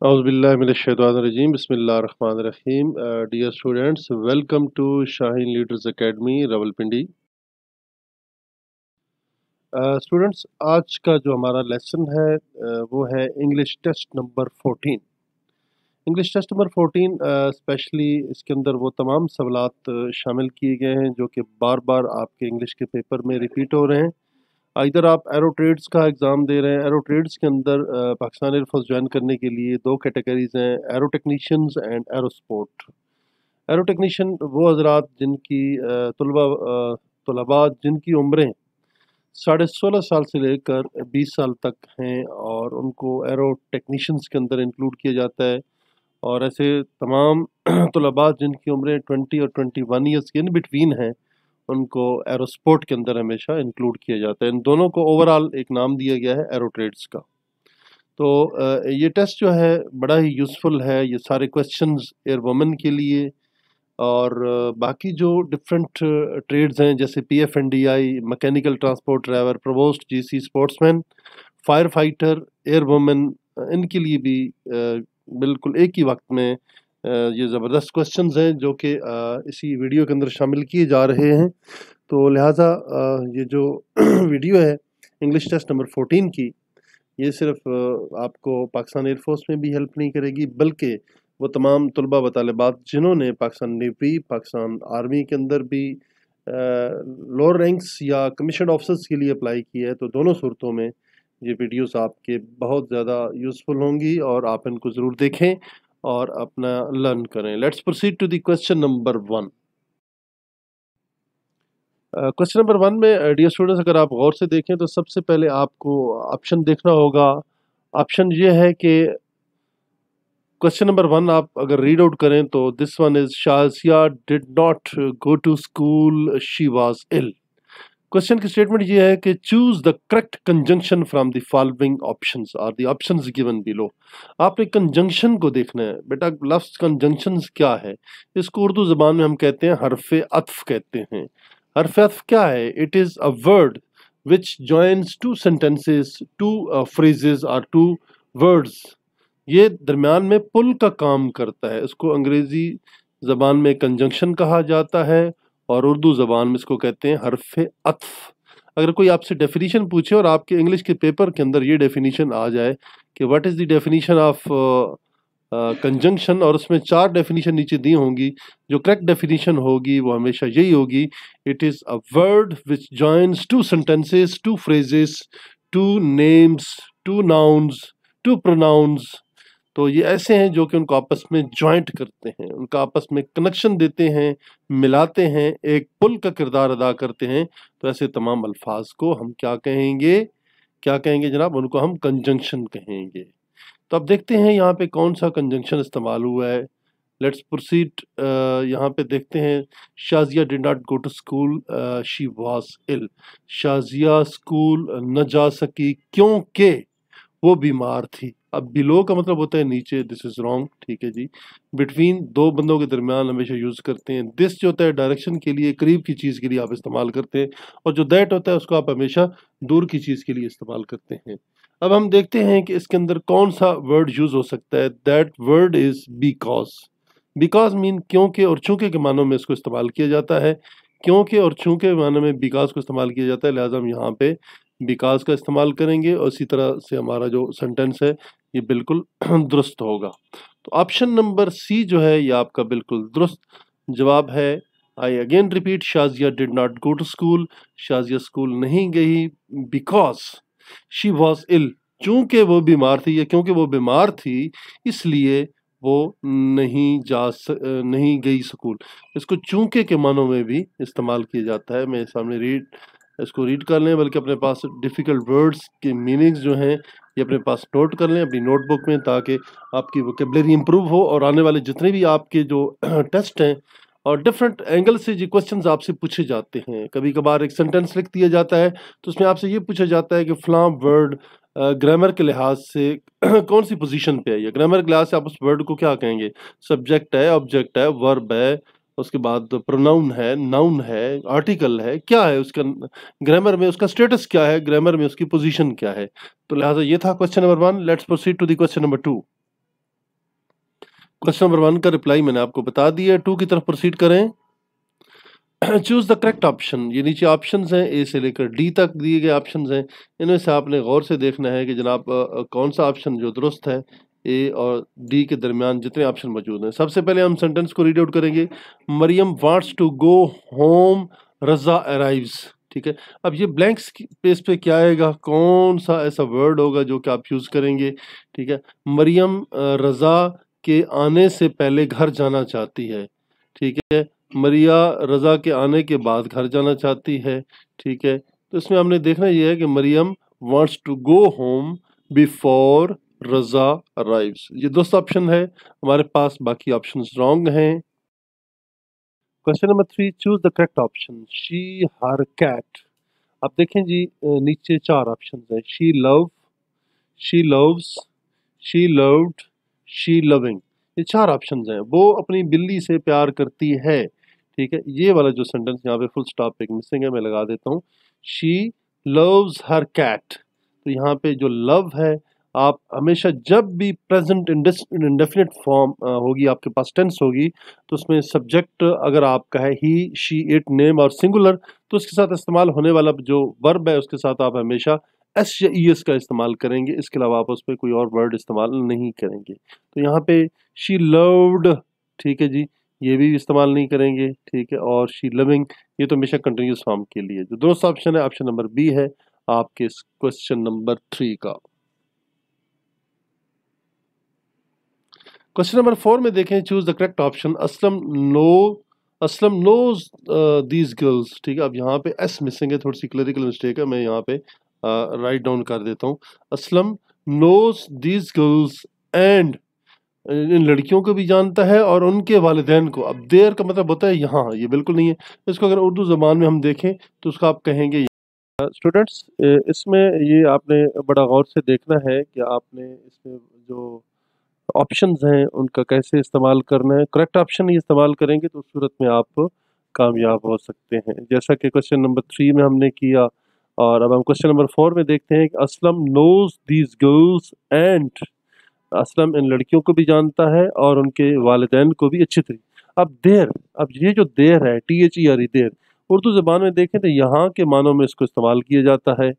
औज़ुबिल्लाहिमिनश्शैतानिर्रजीम बिस्मिल्लाहिर्रहमानिर्रहीम। Dear students, welcome to Shaheen leaders academy Rawalpindi. Students, आज का जो हमारा लेसन है वो है English test number 14। English test number 14 specially इसके अंदर वो तमाम सवालात शामिल किए गए हैं जो कि बार बार आपके इंग्लिश के पेपर में रिपीट हो रहे हैं। इधर आप एरो ट्रेड्स का एग्ज़ाम दे रहे हैं। एरो ट्रेड्स के अंदर पाकिस्तान एयरफोर्स ज्वाइन करने के लिए दो कैटेगरीज हैं, arrow technicians and arrow sport. Arrow technician वो हजरात जिनकी तलबा जिनकी उम्रें 16.5 साल से लेकर 20 साल तक हैं और उनको एरो टेक्नीशियंस के अंदर इंक्लूड किया जाता है। और ऐसे तमाम तलबा जिनकी उम्रें 20 और 21 ईयर्स के इन बिटवीन हैं उनको एरोस्पोर्ट के अंदर हमेशा इंक्लूड किया जाता है। इन दोनों को ओवरऑल एक नाम दिया गया है एरो ट्रेड्स का। तो ये टेस्ट जो है बड़ा ही यूज़फुल है। ये सारे क्वेश्चंस एयर वुमेन के लिए और बाकी जो डिफरेंट ट्रेड्स हैं जैसे PFNDI, mechanical transport driver, provost, GC, sportsman, fire fighter, air women, इनके लिए भी बिल्कुल एक ही वक्त में ये ज़बरदस्त क्वेश्चंस हैं जो कि इसी वीडियो के अंदर शामिल किए जा रहे हैं। तो लिहाजा ये जो वीडियो है इंग्लिश टेस्ट नंबर 14 की, ये सिर्फ आपको पाकिस्तान एयरफोर्स में भी हेल्प नहीं करेगी बल्कि वो तमाम तलबा व तालिबात जिन्होंने पाकिस्तान नेवी, पाकिस्तान आर्मी के अंदर भी लोअर रैंक्स या कमीशन ऑफिसर्स के लिए अप्लाई किया है, तो दोनों सूरतों में ये वीडियोस आपके बहुत ज़्यादा यूज़फुल होंगी और आप इनको ज़रूर देखें और अपना लर्न करें। Let's proceed to the question number 1। Question number 1 में डियर स्टूडेंट्स, अगर आप गौर से देखें तो सबसे पहले आपको ऑप्शन देखना होगा। ऑप्शन ये है कि क्वेश्चन नंबर 1 आप अगर रीड आउट करें तो this one is Shazia did not go to school, she was ill. Question की स्टेटमेंट ये है कि choose the correct conjunction from the following options are the options given below. आपने कंजंक्शन को देखना है। बेटा लफ्ज कंजंक्शंस क्या है? इसको उर्दू ज़बान में हम कहते हैं हरफ अत्फ कहते हैं। हरफ अत्फ क्या है? It is a word which joins two sentences, two phrases और टू वर्ड्स। ये दरमियान में पुल का काम करता है। इसको अंग्रेज़ी ज़बान में कंजंक्शन कहा जाता है और उर्दू ज़बान में इसको कहते हैं हरफ अत्फ। अगर कोई आपसे डेफिनेशन पूछे और आपके इंग्लिश के पेपर के अंदर ये डेफिनेशन आ जाए कि what is the definition of conjunction और उसमें 4 डेफिनेशन नीचे दी होंगी, जो करेक्ट डेफिनेशन होगी वो हमेशा यही होगी, it is a word which joins two sentences, two phrases, two names, two nouns, two pronouns. तो ये ऐसे हैं जो कि उनको आपस में जॉइंट करते हैं, उनका आपस में कनेक्शन देते हैं, मिलाते हैं, एक पुल का किरदार अदा करते हैं। तो ऐसे तमाम अल्फाज को हम क्या कहेंगे? क्या कहेंगे जनाब? उनको हम कंजंक्शन कहेंगे। तो अब देखते हैं यहाँ पे कौन सा कंजंक्शन इस्तेमाल हुआ है। Let's proceed. यहाँ पे देखते हैं Shazia did not go to school, she was ill. Shazia school न जा सकी क्योंकि वो बीमार थी। अब बिलो का मतलब होता है नीचे, दिस इज रॉन्ग, ठीक है जी। बिटवीन दो बंदों के दरमियान हमेशा यूज करते हैं। दिस जो होता है डायरेक्शन के लिए, करीब की चीज़ के लिए आप इस्तेमाल करते हैं, और जो दैट होता है उसको आप हमेशा दूर की चीज़ के लिए इस्तेमाल करते हैं। अब हम देखते हैं कि इसके अंदर कौन सा वर्ड यूज हो सकता है। That word is because. Because mean क्योंकि और चूंकि के मानों में इसको इस्तेमाल किया जाता है। क्योंकि और चूंकि मानों में बिकॉज को इस्तेमाल किया जाता है, लिहाजा हम यहाँ पे बिकॉज का इस्तेमाल करेंगे और इसी तरह से हमारा जो सेंटेंस है ये बिल्कुल दुरुस्त होगा। तो ऑप्शन नंबर सी जो है ये आपका बिल्कुल दुरुस्त जवाब है। I again repeat, Shazia did not go to school. Shazia school नहीं गई बिकॉज शी वॉज इल। चूंकि वो बीमार थी या क्योंकि वो बीमार थी इसलिए वो नहीं गई स्कूल। इसको चूंकि के मानों में भी इस्तेमाल किया जाता है। मेरे सामने इसको रीड कर लें, बल्कि अपने पास डिफ़िकल्ट वर्ड्स के मीनिंग्स जो हैं ये अपने पास नोट कर लें अपनी नोटबुक में, ताकि आपकी वोकेबलरी इंप्रूव हो और आने वाले जितने भी आपके जो टेस्ट हैं और डिफरेंट एंगल से जो क्वेश्चंस आपसे पूछे जाते हैं। कभी कभार एक सेंटेंस लिख दिया जाता है तो उसमें आपसे ये पूछा जाता है कि फलां वर्ड ग्रामर के लिहाज से कौन सी पोजीशन पे है। या ग्रामर के लिहाज से आप उस वर्ड को क्या कहेंगे? सब्जेक्ट है, ऑब्जेक्ट है, वर्ब है, उसके बाद प्रोनाउन है, नाउन है, आर्टिकल है, क्या है उसका ग्रामर में, उसका स्टेटस क्या है, ग्रामर में उसकी पोजीशन क्या है। तो लिहाजा ये था question number 1। Let's proceed to the question number 2। Question number 1 का रिप्लाई मैंने आपको बता दिया। 2 की तरफ प्रोसीड करें। Choose the correct option. ये नीचे ऑप्शंस हैं, ए से लेकर डी तक दिए गए ऑप्शंस हैं। इनमें से आपने गौर से देखना है कि जनाब कौन सा ऑप्शन जो दुरुस्त है। ए और डी के दरमियान जितने ऑप्शन मौजूद हैं। सबसे पहले हम सेंटेंस को रीड आउट करेंगे। Maryam wants to go home, Raza arrives. ठीक है, अब ये ब्लैंक स्पेस पे क्या आएगा, कौन सा ऐसा वर्ड होगा जो कि आप यूज करेंगे। ठीक है, मरियम रजा के आने से पहले घर जाना चाहती है। ठीक है, मरिया रजा के आने के बाद घर जाना चाहती है। ठीक है, तो इसमें हमने देखना ये है कि Maryam wants to go home before Raza arrives. ये दोस्त ऑप्शन है हमारे पास, बाकी ऑप्शंस रॉन्ग हैं। Question number 3, choose the correct option. She her cat. अब देखें जी, नीचे 4 ऑप्शन हैं। She love, she loves, she loved, she loving. ये 4 ऑप्शंस हैं। वो अपनी बिल्ली से प्यार करती है। ठीक है, ये वाला जो सेंटेंस यहाँ पे फुल स्टॉप एक मिसिंग है, मैं लगा देता हूँ। She loves her cat. तो यहाँ पे जो लव है, आप हमेशा जब भी प्रेजेंट इंडेफिनिट फॉर्म होगी, आपके पास टेंस होगी, तो उसमें सब्जेक्ट अगर आपका है ही, शी, इट, नेम और सिंगुलर, तो उसके साथ इस्तेमाल होने वाला जो वर्ब है उसके साथ आप हमेशा एस या ई एस का इस्तेमाल करेंगे। इसके अलावा आप उस पर कोई और वर्ड इस्तेमाल नहीं करेंगे। तो यहाँ पे शी लव्ड, ठीक है जी, ये भी इस्तेमाल नहीं करेंगे। ठीक है, और शी लविंग, ये तो हमेशा कंटिन्यूस फॉर्म के लिए। जो दोस्त ऑप्शन है, ऑप्शन नंबर बी है आपके क्वेश्चन नंबर 3 का। क्वेश्चन नंबर 4 में देखें, choose the correct option. Aslam knows these girls. ठीक है, अब यहाँ पे एस मिसिंग है, थोड़ी सी क्लरिकल मिस्टेक है, मैं यहाँ पे राइट डाउन कर देता हूँ। Aslam knows these girls and, इन लड़कियों को भी जानता है और उनके वालिदैन को। अब देर का मतलब होता है यहाँ, ये बिल्कुल नहीं है। इसको अगर उर्दू ज़बान में हम देखें तो उसको आप कहेंगे। स्टूडेंट्स, इसमें ये आपने बड़ा गौर से देखना है कि आपने इसमें जो ऑप्शंस हैं उनका कैसे इस्तेमाल करना है। करेक्ट ऑप्शन ही इस्तेमाल करेंगे तो उस सूरत में आप कामयाब हो सकते हैं, जैसा कि क्वेश्चन नंबर 3 में हमने किया। और अब हम क्वेश्चन नंबर 4 में देखते हैं कि Aslam knows these girls and, Aslam इन लड़कियों को भी जानता है और उनके वालिदैन को भी अच्छी तरीके। अब देर, अब ये जो देर है, THERE, देर, उर्दू ज़बान में देखें तो यहाँ के मानों में इसको इस्तेमाल किया जाता है।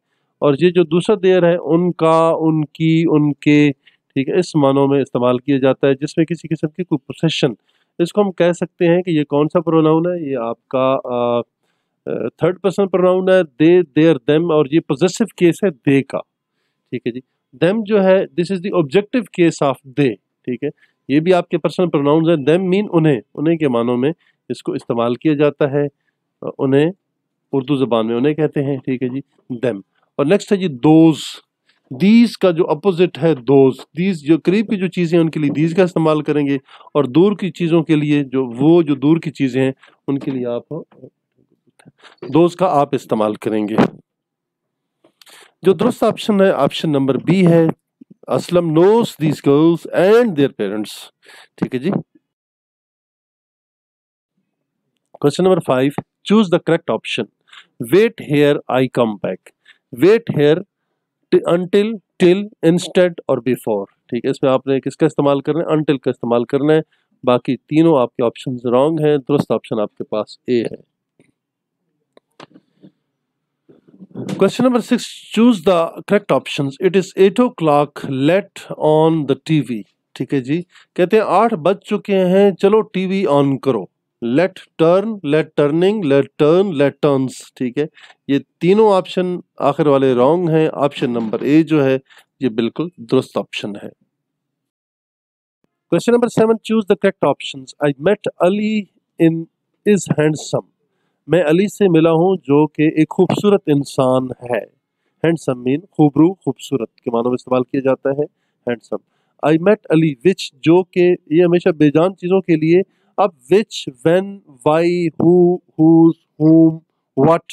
और ये जो दूसरा देर है, उनका, उनकी, उनके, ठीक है, इस मानों में इस्तेमाल किया जाता है, जिसमें किसी किस्म की कोई पोसेशन। इसको हम कह सकते हैं कि ये कौन सा प्रोनाउन है, ये आपका थर्ड पर्सन प्रोनाउन है, दे, देयर, देम, और ये पोजेसिव केस है दे का। ठीक है जी, देम जो है, this is the objective case of they. ठीक है, ये भी आपके पर्सनल प्रोनाउंस हैं। देम मीन उन्हें, उन्हें के मानों में इसको इस्तेमाल किया जाता है। उन्हें उर्दू ज़बान में उन्हें कहते हैं। ठीक है जी, देम। और नेक्स्ट है जी दोज। दीज का जो अपोजिट है दोज, दीज जो करीब की जो चीज़ें हैं उनके लिए दीज का इस्तेमाल करेंगे, और दूर की चीज़ों के लिए, जो वो जो दूर की चीज़ें हैं उनके लिए आप दोज का आप इस्तेमाल करेंगे। जो दुरुस्त ऑप्शन है, ऑप्शन नंबर बी है। Aslam knows these girls and their parents. ठीक है जी। Question number 5, choose the correct option. Wait here I come back. Wait here, until, till, instead और बिफोर। ठीक है, इसमें आपने किसका इस्तेमाल करना है, अनटिल का इस्तेमाल करना है। बाकी तीनों आपके ऑप्शन रॉन्ग हैं। दुरुस्त ऑप्शन आपके पास ए है। Question number 6, choose the correct option. It is 8 o'clock, let on the TV. ठीक है जी, कहते हैं 8 बज चुके हैं, चलो टीवी ऑन करो। Let turn, let turning, let turn, let turns. ठीक है, ये तीनों ऑप्शन आखिर वाले रॉन्ग हैं। ऑप्शन नंबर ए जो है ये बिल्कुल दुरुस्त ऑप्शन है। Question number 7, choose the correct option. I met Ali in is handsome. मैं अली से मिला हूं जो कि एक खूबसूरत इंसान है। हैंडसम मीन खूबरू, खूबसूरत के मानों में इस्तेमाल किया जाता है हैंडसम। आई मेट अली विच, जो कि ये हमेशा बेजान चीज़ों के लिए। अब विच, व्हेन, वाई, हु, हुज, हुम, व्हाट,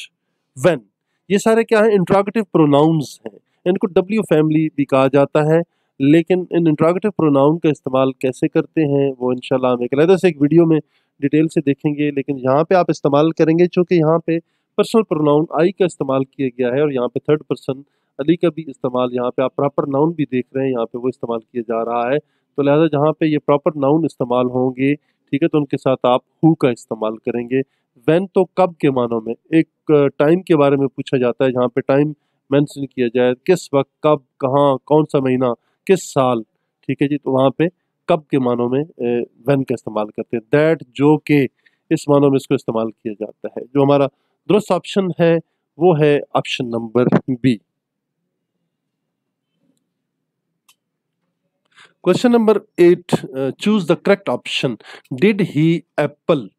व्हेन, ये सारे क्या हैं, इंट्रोगेटिव प्रोनाउंस हैं। इनको डब्ल्यू फैमिली भी कहा जाता है। लेकिन इन इंट्रोगेटिव प्रोनाउन का इस्तेमाल कैसे करते हैं वो इंशाल्लाह हम एक अलग से एक वीडियो में डिटेल से देखेंगे। लेकिन यहाँ पे आप इस्तेमाल करेंगे, चूँकि यहाँ पे पर्सनल प्रोनाउन आई का इस्तेमाल किया गया है और यहाँ पे थर्ड पर्सन अली का भी इस्तेमाल, यहाँ पे आप प्रॉपर नाउन भी देख रहे हैं, यहाँ पे वो इस्तेमाल किया जा रहा है। तो लिहाजा जहाँ पे ये प्रॉपर नाउन इस्तेमाल होंगे, ठीक है, तो उनके साथ आप हु का इस्तेमाल करेंगे। व्हेन तो कब के मानों में, एक टाइम के बारे में पूछा जाता है, जहाँ पे टाइम मेंशन किया जाए, किस वक्त, कब, कहाँ, कौन सा महीना, किस साल, ठीक है जी, तो वहाँ पे कब के मानों में व्हेन का इस्तेमाल करते हैं। दैट, जो के, इस मानों में इसको इस्तेमाल किया जाता है। जो हमारा दुरुस्त ऑप्शन है वो है option number B. Question number 8, choose the correct option. Did he apple,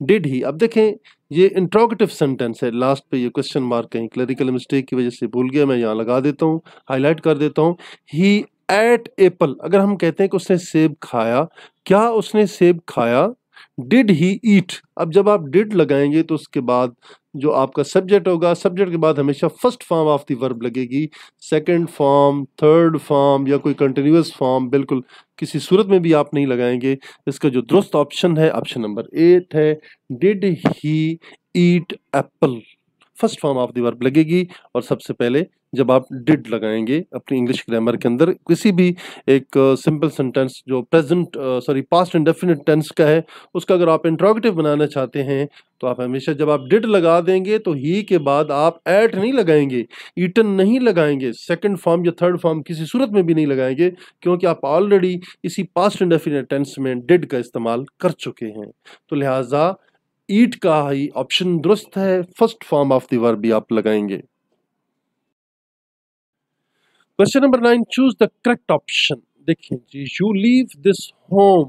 did he, अब देखें ये इंट्रोगेटिव सेंटेंस है, लास्ट पे ये क्वेश्चन मार्क कहीं क्लरिकल मिस्टेक की वजह से भूल गया, मैं यहाँ लगा देता हूँ, हाईलाइट कर देता हूँ। ही एट एप्पल, अगर हम कहते हैं कि उसने सेब खाया, क्या उसने सेब खाया? डिड ही ईट, अब जब आप डिड लगाएंगे तो उसके बाद जो आपका सब्जेक्ट होगा, सब्जेक्ट के बाद हमेशा first form of the verb लगेगी। सेकंड फॉर्म, थर्ड फॉर्म या कोई कंटिन्यूअस फॉर्म बिल्कुल किसी सूरत में भी आप नहीं लगाएंगे। इसका जो दुरुस्त ऑप्शन है ऑप्शन नंबर 8 है, did he eat Apple. First form of the verb लगेगी और सबसे पहले जब आप डिड लगाएंगे अपनी इंग्लिश ग्रामर के अंदर किसी भी एक सिंपल सेंटेंस जो प्रेजेंट पास्ट इंडेफिनिट टेंस का है, उसका अगर आप इंट्रोगेटिव बनाना चाहते हैं तो आप हमेशा जब आप डिड लगा देंगे तो ही के बाद आप एट नहीं लगाएंगे, ईटन नहीं लगाएंगे, सेकंड फॉर्म या थर्ड फॉर्म किसी सूरत में भी नहीं लगाएंगे, क्योंकि आप ऑलरेडी इसी पास्ट इंडेफिनिट टेंस में डिड का इस्तेमाल कर चुके हैं। तो लिहाजा ईट का ही ऑप्शन दुरुस्त है, first form of the verb भी आप लगाएंगे। Question number 9, choose the correct option. देखिए जी, you leave this home,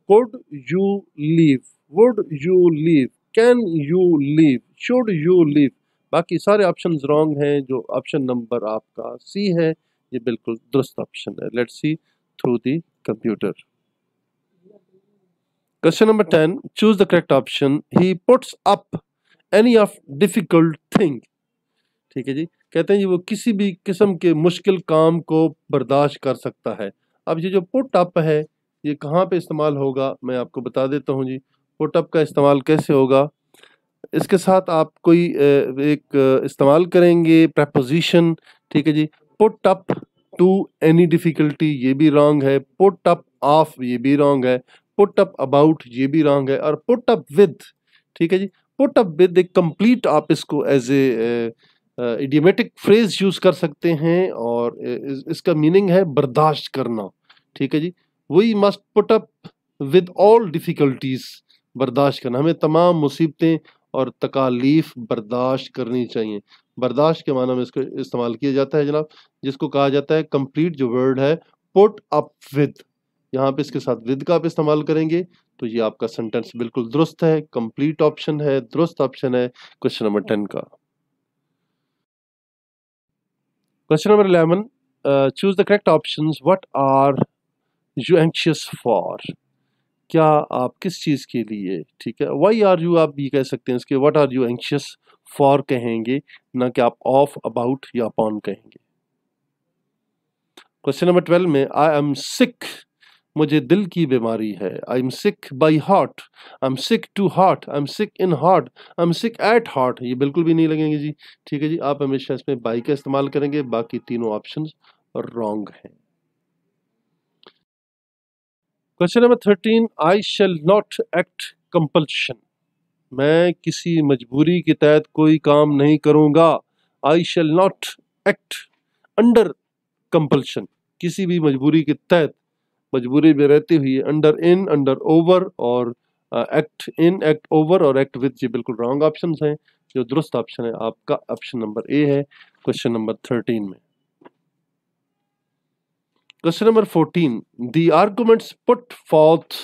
could you leave, would you leave, can you leave, should you leave, बाकी सारे ऑप्शंस रॉन्ग हैं। जो ऑप्शन नंबर आपका सी है ये बिल्कुल दुरुस्त ऑप्शन है। Let's see through the computer. Question number 10, choose the correct option. He puts up any of difficult thing, ठीक है जी, कहते हैं जी वो किसी भी किस्म के मुश्किल काम को बर्दाश्त कर सकता है। अब ये जो पुट अप है ये कहाँ पे इस्तेमाल होगा, मैं आपको बता देता हूँ जी। पुट अप का इस्तेमाल कैसे होगा, इसके साथ आप कोई एक इस्तेमाल करेंगे प्रपोजिशन, ठीक है जी। Put up to any difficulty ये भी रॉन्ग है, पुट अप ऑफ ये भी रॉन्ग है, पुट अप अबाउट ये भी रॉन्ग है, और पुट अप विद, ठीक है जी। पुट अप विद एक कंप्लीट आप इसको as a idiomatic phrase use कर सकते हैं और इसका मीनिंग है बर्दाश्त करना, ठीक है जी। We must put up with all difficulties, बर्दाश्त करना, हमें तमाम मुसीबतें और तकालीफ बर्दाश्त करनी चाहिए। बर्दाश्त के माना में इसको इस्तेमाल किया जाता है जनाब, जिसको कहा जाता है कंप्लीट जो वर्ड है पुट अप विद, यहाँ पे इसके साथ विद का आप इस्तेमाल करेंगे तो ये आपका सेंटेंस बिल्कुल दुरुस्त है, कंप्लीट ऑप्शन है, दुरुस्त ऑप्शन है क्वेश्चन नंबर 10 का। Question number 11, choose the correct options. What are you anxious for, क्या आप किस चीज के लिए, ठीक है, वाई आर यू आप भी कह सकते हैं इसके, what are you anxious for कहेंगे, ना कि आप ऑफ, अबाउट या अपॉन कहेंगे। क्वेश्चन नंबर 12 में आई एम सिक, मुझे दिल की बीमारी है, I am sick by heart, I am sick to heart, I am sick in heart, I am sick at heart, ये बिल्कुल भी नहीं लगेंगे जी, ठीक है जी। आप हमेशा इसमें बाई का इस्तेमाल करेंगे, बाकी तीनों ऑप्शंस रॉन्ग हैं। Question number 13, I shall not act compulsion, मैं किसी मजबूरी के तहत कोई काम नहीं करूंगा। I shall not act under compulsion, किसी भी मजबूरी के तहत, मजबूरी में रहते हुए, अंडर इन, अंडर ओवर और एक्ट इन, एक्ट ओवर और एक्ट विद, ये बिल्कुल रॉन्ग ऑप्शन हैं। जो दुरुस्त ऑप्शन है आपका ऑप्शन नंबर ए है क्वेश्चन नंबर 13 में। Question number 14, the arguments put forth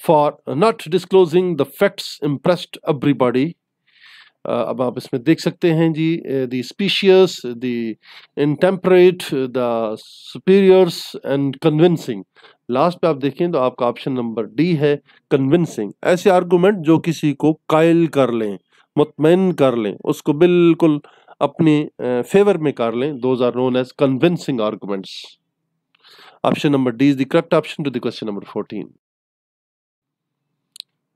for not disclosing the facts impressed everybody. अब आप इसमें देख सकते हैं जी, the specious, the intemperate, the superiors and convincing. Last पे आप देखें तो आपका ऑप्शन नंबर डी है कन्विंसिंग। ऐसे आर्गुमेंट जो किसी को कायल कर लें, मुतमईन कर लें, उसको बिल्कुल अपने फेवर में कर लें, those are known as convincing arguments. Option number D is the correct option to the question number 14.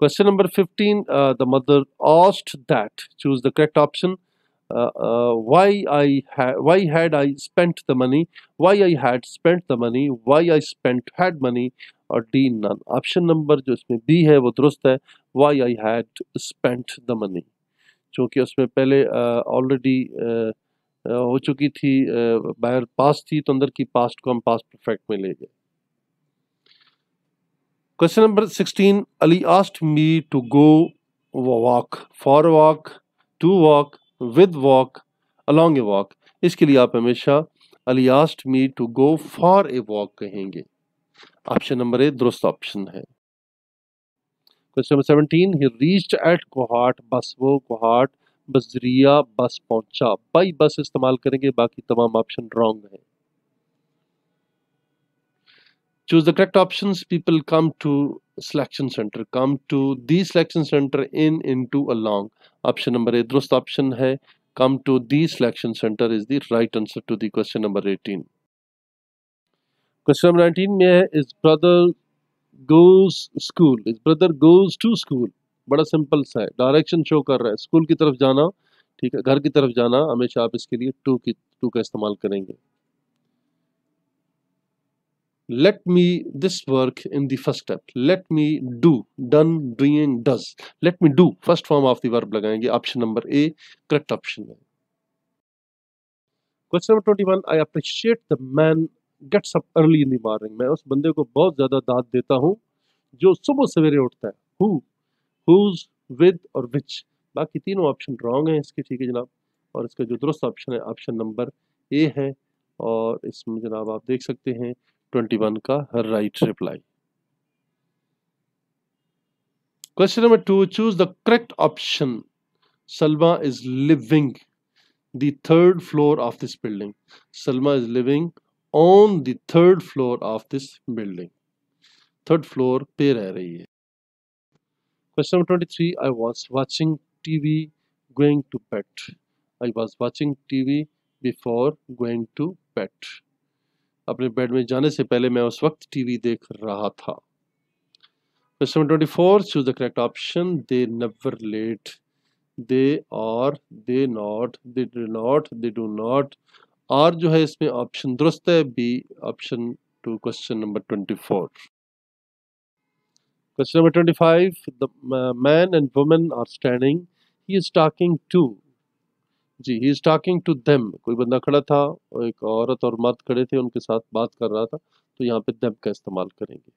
Question number 15, the mother asked that, choose the correct option. why had I spent the money, why I had spent the money, why I spent had money, और D none। Option number जो इसमें B है वो दुरुस्त है, why I had spent the money, क्योंकि उसमें पहले ऑलरेडी हो चुकी थी, बाहर पास्ट थी, तो अंदर की पास्ट को हम पास्ट परफेक्ट में ले गए। Question number 16, Ali asked me to go walk, for walk, to walk, with walk, along a walk. इसके लिए आप हमेशा Ali asked me to go for a walk कहेंगे। ऑप्शन नंबर ए दुरुस्त ऑप्शन है। Question number 17, he reached at Kohat बस, वो कोहाट बजरिया बस पहुंचा। बाई बस इस्तेमाल करेंगे, बाकी तमाम ऑप्शन रॉन्ग है। Choose the correct options. People come to selection center, come to the selection center, in, into, along। Option number A दुरुस्त ऑप्शन है, come to the selection center is the right answer to the question number 18। Question number 19 में है, his brother goes school, his brother goes to school। बड़ा simple सा है, direction show कर रहा है, स्कूल की तरफ जाना, ठीक है, घर की तरफ जाना, हमेशा आप इसके लिए टू का इस्तेमाल करेंगे। Let me this work in the first step, let me do, done, doing, does, let me do first form of the verb लगाएंगे। Option number A correct option है। Question number 21, I appreciate the man gets up early in the morning. मैं उस बंदे को बहुत ज्यादा दाद देता हूँ जो सुबह सवेरे उठता है। हु, हुज, विद और विच, बाकी तीनों ऑप्शन रॉन्ग हैं इसके, ठीक है जनाब। और इसका जो दुरुस्त ऑप्शन है ऑप्शन नंबर ए है, और इसमें जनाब आप देख सकते हैं 21 का right reply. Question number 2, choose the correct option. Salma is living the third floor of this building. Salma is living on the third floor of this building, third floor पे रह रही है। Question number 23, I was watching TV going to bed. I was watching TV before going to bed. अपने bed में जाने से पहले मैं उस वक्त टीवी देख रहा था। Question number 24, choose the correct option. They never let, they are, they not, they do not, they do not. Are जो है इसमें ऑप्शन दुरुस्त है, B option to question number 24। Question number 25, the man and woman are standing, he is talking to. जी, he is talking to them, कोई बंदा खड़ा था और एक औरत और मर्द खड़े थे, उनके साथ बात कर रहा था, तो यहाँ पे देम का इस्तेमाल करेंगे।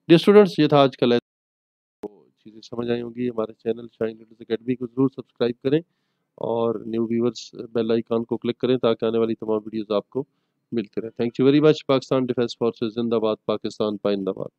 डियर स्टूडेंट्स, ये था आज का लेसन। चीज़ें समझ आई होंगी। हमारे चैनल शाइन लीडर्स एकेडमी को जरूर सब्सक्राइब करें और न्यू व्यूअर्स बेल आइकन को क्लिक करें ताकि आने वाली तमाम वीडियोस आपको मिलते रहें। Thank you very much. Pakistan defence forces जिंदाबाद, पाकिस्तान पाइंदाबाद।